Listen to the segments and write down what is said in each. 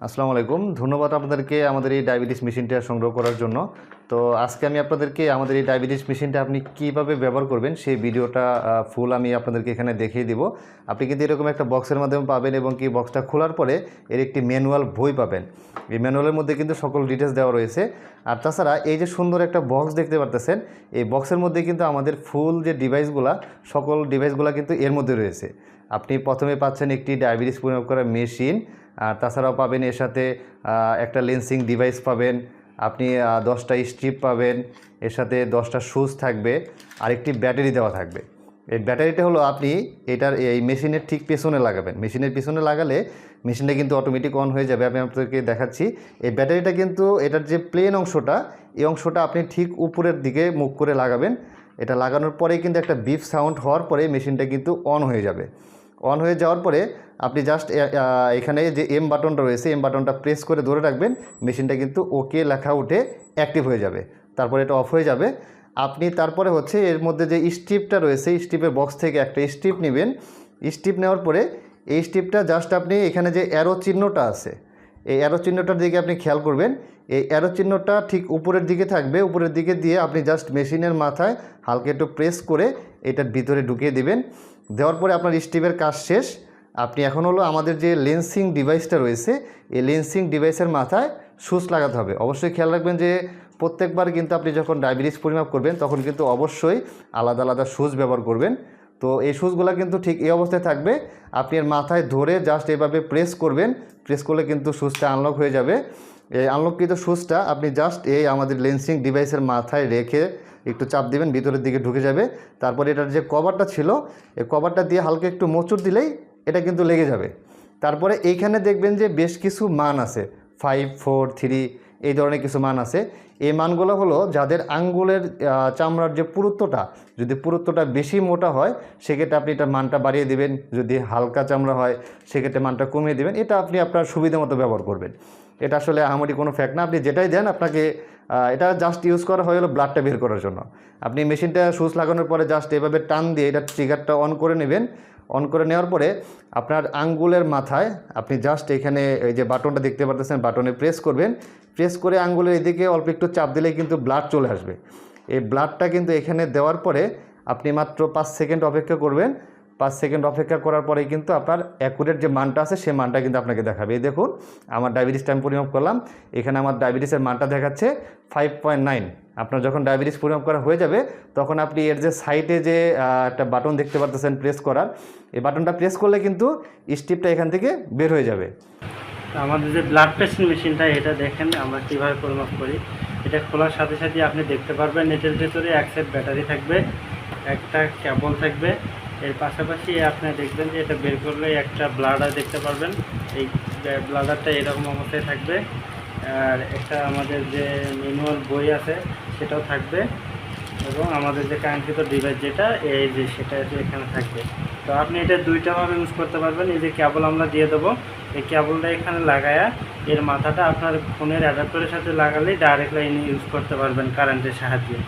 আসসালামু আলাইকুম। ধন্যবাদ আপনাদেরকে আমাদের এই ডায়াবেটিস মেশিনটা সংগ্রহ করার জন্য। তো আজকে আমি আপনাদেরকে আমাদের এই ডায়াবেটিস মেশিনটা আপনি কীভাবে ব্যবহার করবেন সেই ভিডিওটা ফুল আমি আপনাদেরকে এখানে দেখিয়ে দিব। আপনি কিন্তু এরকম একটা বক্সের মাধ্যমে পাবেন এবং কি বক্সটা খোলার পরে এর একটি ম্যানুয়াল বই পাবেন। এই ম্যানুয়ালের মধ্যে কিন্তু সকল ডিটেলস দেওয়া রয়েছে। আর তাছাড়া এই যে সুন্দর একটা বক্স দেখতে পারতেছেন, এই বক্সের মধ্যে কিন্তু আমাদের ফুল যে ডিভাইসগুলা, সকল ডিভাইসগুলা কিন্তু এর মধ্যে রয়েছে। আপনি প্রথমে পাচ্ছেন একটি ডায়াবেটিস পরিমাপ করার মেশিন, আর তাছাড়াও পাবেন এর সাথে একটা লেন্সিং ডিভাইস পাবেন, আপনি 10টা স্ট্রিপ পাবেন, এর সাথে 10টা সুচ থাকবে, আর একটি ব্যাটারি দেওয়া থাকবে। এই ব্যাটারিটা হলো আপনি এটার এই মেশিনের ঠিক পেছনে লাগাবেন। মেশিনের পিছনে লাগালে মেশিনটা কিন্তু অটোমেটিক অন হয়ে যাবে। আমি আপনাদেরকে দেখাচ্ছি। এই ব্যাটারিটা কিন্তু এটার যে প্লেন অংশটা, এই অংশটা আপনি ঠিক উপরের দিকে মুখ করে লাগাবেন। এটা লাগানোর পরেই কিন্তু একটা বিপ সাউন্ড হওয়ার পরে মেশিনটা কিন্তু অন হয়ে যাবে। অন হয়ে যাওয়ার পরে আপনি জাস্ট এখানে যে এম বাটনটা রয়েছে, এম বাটনটা প্রেস করে ধরে রাখবেন। মেশিনটা কিন্তু ওকে লেখা উঠে অ্যাক্টিভ হয়ে যাবে। তারপরে এটা অফ হয়ে যাবে। আপনি তারপরে হচ্ছে এর মধ্যে যে স্ট্রিপটা রয়েছে, স্ট্রিপের বক্স থেকে একটা স্ট্রিপ নেবেন। স্ট্রিপ নেওয়ার পরে এই স্ট্রিপটা জাস্ট আপনি এখানে যে অ্যারো চিহ্নটা আছে, এই অ্যারো চিহ্নটার দিকে আপনি খেয়াল করবেন। এই অ্যারো চিহ্নটা ঠিক উপরের দিকে থাকবে। উপরের দিকে দিয়ে আপনি জাস্ট মেশিনের মাথায় হালকা একটু প্রেস করে এটার ভিতরে ঢুকিয়ে দিবেন। দেওয়ার পরে আপনার স্ট্রিপের কাজ শেষ। আপনি এখন হলো আমাদের যে লেন্সিং ডিভাইসটা রয়েছে, এই লেন্সিং ডিভাইসের মাথায় সুচ লাগাতে হবে। অবশ্যই খেয়াল রাখবেন যে প্রত্যেকবার কিন্তু আপনি যখন ডায়াবেটিস পরিমাপ করবেন তখন কিন্তু অবশ্যই আলাদা আলাদা সুচ ব্যবহার করবেন। তো এই সুচগুলো কিন্তু ঠিক এই অবস্থায় থাকবে। আপনি এর মাথায় ধরে জাস্ট এভাবে প্রেস করবেন। প্রেস করলে কিন্তু সুচটা আনলক হয়ে যাবে। এই আনলককৃত সুচটা আপনি জাস্ট এই আমাদের লেন্সিং ডিভাইসের মাথায় রেখে একটু চাপ দিবেন, ভিতরের দিকে ঢুকে যাবে। তারপরে এটার যে কভারটা ছিল, এই কভারটা দিয়ে হালকা একটু মোচড় দিলেই এটা কিন্তু লেগে যাবে। তারপরে এইখানে দেখবেন যে বেশ কিছু মান আছে, 5, 4, 3 এই ধরনের কিছু মান আছে। এই মানগুলো হলো যাদের আঙ্গুলের চামড়ার যে পুরুত্বটা, যদি পুরুত্বটা বেশি মোটা হয় সেক্ষেত্রে আপনি এটা মানটা বাড়িয়ে দেবেন। যদি হালকা চামড়া হয় সেক্ষেত্রে মানটা কমিয়ে দেবেন। এটা আপনি আপনার সুবিধা মতো ব্যবহার করবেন। এটা আসলে আহামরি কোনো ফ্যাক্ট না। আপনি যেটাই দেন আপনাকে এটা জাস্ট ইউজ করা হয়ে হলো ব্লাডটা বের করার জন্য। আপনি মেশিনটা সুচ লাগানোর পরে জাস্ট এভাবে টান দিয়ে এটা ট্রিগারটা অন করে নেবেন। অন করে নেওয়ার পরে আপনার আঙ্গুলের মাথায় আপনি জাস্ট এখানে এই যে বাটনটা দেখতে পাচ্ছেন, বাটনে প্রেস করবেন। প্রেস করে আঙ্গুলের এদিকে অল্প একটু চাপ দিলেই কিন্তু ব্লাড চলে আসবে। এই ব্লাডটা কিন্তু এখানে দেওয়ার পরে আপনি মাত্র 5 সেকেন্ড অপেক্ষা করবেন। 5 সেকেন্ড অপেক্ষা করার পরেই কিন্তু আপনার অ্যাকুরেট যে মানটা আছে সেই মানটা কিন্তু আপনাকে দেখাবে। এই দেখুন আমার ডায়াবেটিসটা আমি পরিমাপ করলাম। এখানে আমার ডায়াবেটিসের মানটা দেখাচ্ছে 5.9। আপনার যখন ডায়াবেটিস পরিমাপ করা হয়ে যাবে তখন আপনি এর যে সাইডে যে একটা বাটন দেখতে পাচ্ছেন প্রেস করার, এই বাটনটা প্রেস করলে কিন্তু স্ট্রিপটা এখান থেকে বের হয়ে যাবে। আমাদের যে ব্লাড প্রেশার মেশিনটা, এটা দেখেন আমরা কীভাবে পরিমাপ করি। এটা খোলার সাথে সাথে আপনি দেখতে পারবেন এটার ভেতরে এক সেট ব্যাটারি থাকবে, একটা কেবল থাকবে। এর পাশাপাশি আপনি দেখবেন যে এটা বের করলে একটা ব্লাডার দেখতে পারবেন। এই ব্লাডারটা এরকম অবস্থায় থাকবে। আর একটা আমাদের যে ম্যানুয়াল বই আছে সেটাও থাকবে, এবং আমাদের যে কাঙ্ক্ষিত ডিভাইস যেটা এই যে সেটা এখানে থাকবে। তো আপনি এটা দুইটাভাবে ইউজ করতে পারবেন। এই যে কেবল আমরা দিয়ে দেবো, এই কেবলটা এখানে লাগায়া এর মাথাটা আপনার ফোনের অ্যাডাপ্টারের সাথে লাগালেই ডাইরেক্ট লাইনে ইউজ করতে পারবেন কারেন্টের সাহায্যে।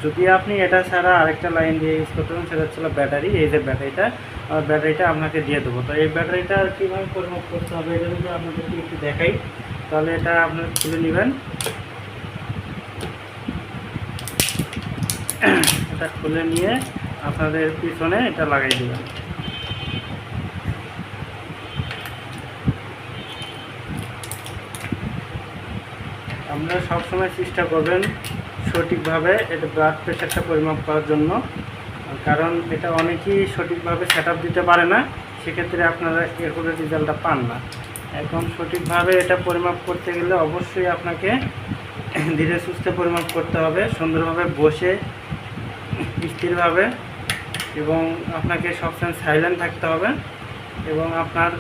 যদি আপনি এটা ছাড়া আরেকটা লাইন দিয়ে ইউজ করতে পারেন, সেটা হচ্ছে ব্যাটারি। এই যে ব্যাটারিটা আপনাকে দিয়ে দেবো। তো এই ব্যাটারিটা কীভাবে পরিমাপ করতে হবে এটা যদি আপনাদেরকে একটু দেখাই, তাহলে এটা আপনার খুলে নেবেন। এটা খুলে নিয়ে আপনাদের পিছনে এটা লাগাই দেবেন। আপনারা সবসময় চেষ্টা করবেন সঠিকভাবে এটা ব্লাড প্রেশারটা পরিমাপ করার জন্য, কারণ এটা অনেকেই সঠিকভাবে সেট দিতে পারে না। সেক্ষেত্রে আপনারা এরপরে রেজাল্টটা পান না। এখন সঠিকভাবে এটা পরিমাপ করতে গেলে অবশ্যই আপনাকে ধীরে সুস্থে পরিমাপ করতে হবে, সুন্দরভাবে বসে স্থিরভাবে, এবং আপনাকে সবসময় সাইলেন্ট থাকতে হবে, এবং আপনার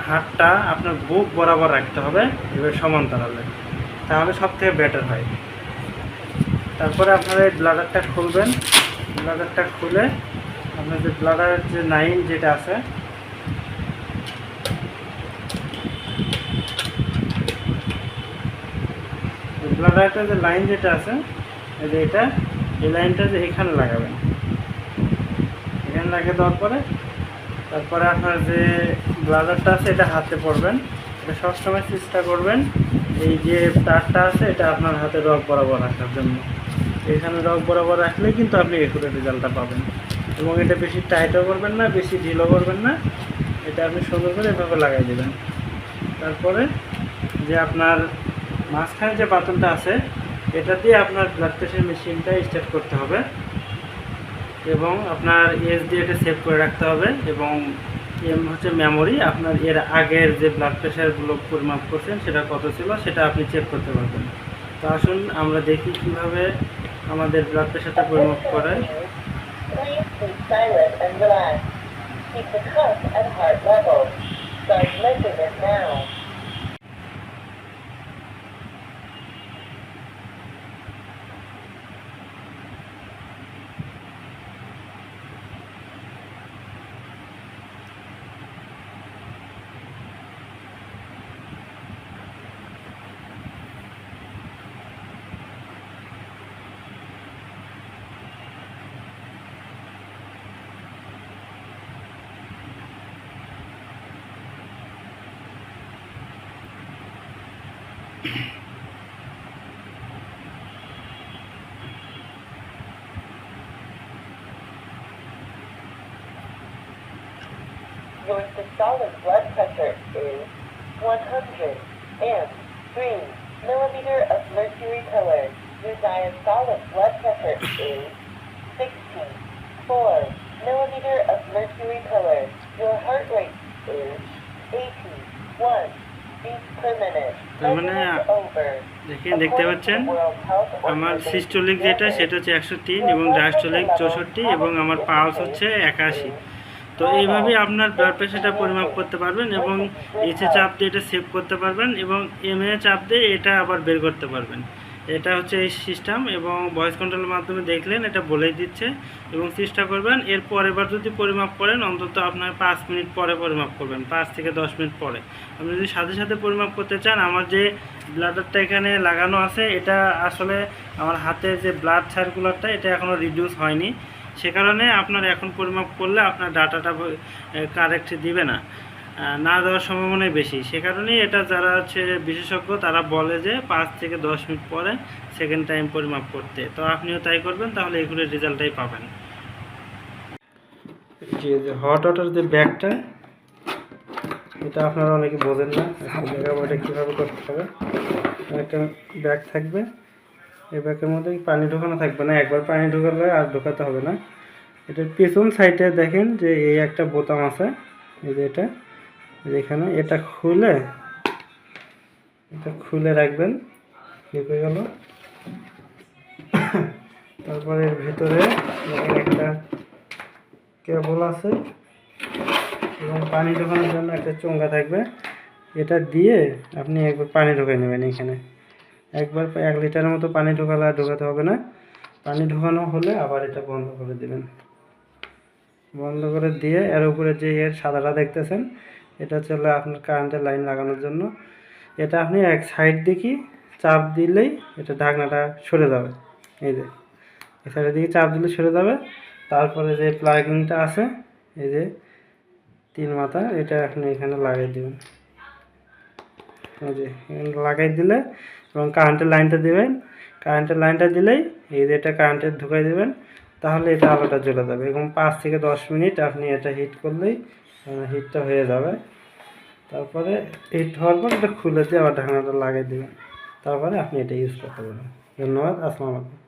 হাতটা আপনার বুক বরাবর রাখতে হবে এবার সমান্তরালে, তাহলে সব থেকে বেটার হয়। তারপরে আপনারা এই ব্লাডারটা খুলবেন। ব্লাডারটা খুলে আপনার যে ব্লাডারের যে লাইন যেটা আছে, ব্লাডারটা যে লাইন যেটা আছে এই যে এটা, এই লাইনটা যে এখানে লাগাবেন। এখানে লাগিয়ে দেওয়ার পরে তারপরে আপনার যে ব্লাডারটা আছে এটা হাতে পড়বেন, এটা সবসময় চেষ্টা করবেন এই যে তারটা আছে এটা আপনার হাতে রক বরাবর রাখার জন্য। এখানে রক বরাবর রাখলে কিন্তু আপনি একুরেট রেজাল্টটা পাবেন। এবং এটা বেশি টাইটও করবেন না, বেশি ঢিলও করবেন না, এটা আপনি সুন্দর করে এভাবে লাগাই দেবেন। তারপরে যে আপনার মাঝখানে যে বাটনটা আছে এটা দিয়ে আপনার ব্লাড প্রেশার মেশিনটা স্টার্ট করতে হবে এবং আপনার এস দিয়ে এটা সেভ করে রাখতে হবে। এবং এম হচ্ছে মেমোরি, আপনার এর আগের যে ব্লাড প্রেশারগুলো পরিমাপ করছেন সেটা কত ছিল সেটা আপনি চেক করতে পারবেন। তো আসুন আমরা দেখি কীভাবে আমাদের ব্লাড প্রেশারটা পরিমাপ করে। Please keep silent and relax. Keep the cuff at heart level. Start measurement now. Your systolic blood pressure is 103 millimeter of mercury pillar. Your diastolic blood pressure is 64 millimeter of mercury pillar. Your heart rate is 81 beats per minute. তার মানে Measurement over. দেখেন, দেখতে পাচ্ছেন আমার systolic যেটা সেটা হচ্ছে 103 এবং ডায়াস্টোলিক 64 এবং আমার পালস হচ্ছে 81। তো এইভাবে আপনার ব্লাড প্রেশারটা পরিমাপ করতে পারবেন এবং এইচে চাপ দিয়ে এটা সেভ করতে পারবেন এবং এমএ চাপ দিয়ে এটা আবার বের করতে পারবেন। এটা হচ্ছে এই সিস্টেম এবং ভয়েস কন্ট্রোলের মাধ্যমে দেখলেন এটা বলেই দিচ্ছে। এবং চেষ্টা করবেন এরপর এবার যদি পরিমাপ করেন অন্তত আপনার 5 মিনিট পরে পরিমাপ করবেন, 5 থেকে 10 মিনিট পরে। আপনি যদি সাথে সাথে পরিমাপ করতে চান, আমার যে ব্লাডারটা এখানে লাগানো আছে এটা আসলে আমার হাতের যে ব্লাড সার্কুলারটা এটা এখনও রিডিউস হয়নি, সে কারণে আপনার এখন পরিমাপ করলে আপনার ডাটাটা কারেক্ট দিবে না, না দেওয়ার সম্ভাবনাই বেশি। সে কারণেই এটা যারা হচ্ছে বিশেষজ্ঞ তারা বলে যে 5 থেকে 10 মিনিট পরে সেকেন্ড টাইম পরিমাপ করতে। তো আপনিও তাই করবেন, তাহলে এগুলোর রেজাল্টটাই পাবেন। যে হট ওয়াটার যে ব্যাগটা এটা আপনারা অনেকে বোঝেন না, দেখাবো এটা কীভাবে করতে হবে। একটা ব্যাগ থাকবে, এই ব্যাগের মধ্যে পানি ঢোকানো থাকবে না, একবার পানি ঢোকালে আর ঢোকাতে হবে না। এটার পেছন সাইডে দেখেন যে এই একটা বোতাম আছে, এই যে এটা এখানে, এটা খুলে রাখবেন, ঠিক হয়ে গেল। তারপরে এর ভিতরে একটা কেবল আছে এবং পানি ঢোকানোর জন্য একটা চোঙ্গা থাকবে, এটা দিয়ে আপনি একবার পানি ঢোকাই নেবেন। এখানে একবার 1 লিটারের মতো পানি ঢোকালে আর ঢোকাতে হবে না। পানি ঢোকানো হলে আবার এটা বন্ধ করে দেবেন। বন্ধ করে দিয়ে এর উপরে যে এর সাদাটা দেখতেছেন এটা চলে আপনার কারেন্টের লাইন লাগানোর জন্য। এটা আপনি এক সাইড দিকে চাপ দিলেই এটা ঢাকনাটা সরে যাবে, এই যে এই সাইডের দিকে চাপ দিলে সরে যাবে। তারপরে যে প্লাগিংটা আছে এই যে 3 মাথা, এটা আপনি এখানে লাগিয়ে দেবেন, এই যে লাগাই দিলে এবং কারেন্টের লাইনটা দেবেন। কারেন্টের লাইনটা দিলেই এই যে এটা কারেন্টের ঢুকাই দেবেন, তাহলে এটা আলোটা জ্বলে যাবে। এবং 5 থেকে 10 মিনিট আপনি এটা হিট করলেই হিটটা হয়ে যাবে। তারপরে হিট হওয়ার পর এটা খুলে দিয়ে আবার ঢাকনাটা লাগিয়ে দেবেন, তারপরে আপনি এটা ইউজ করতে পারবেন। ধন্যবাদ, আসসালামু আলাইকুম।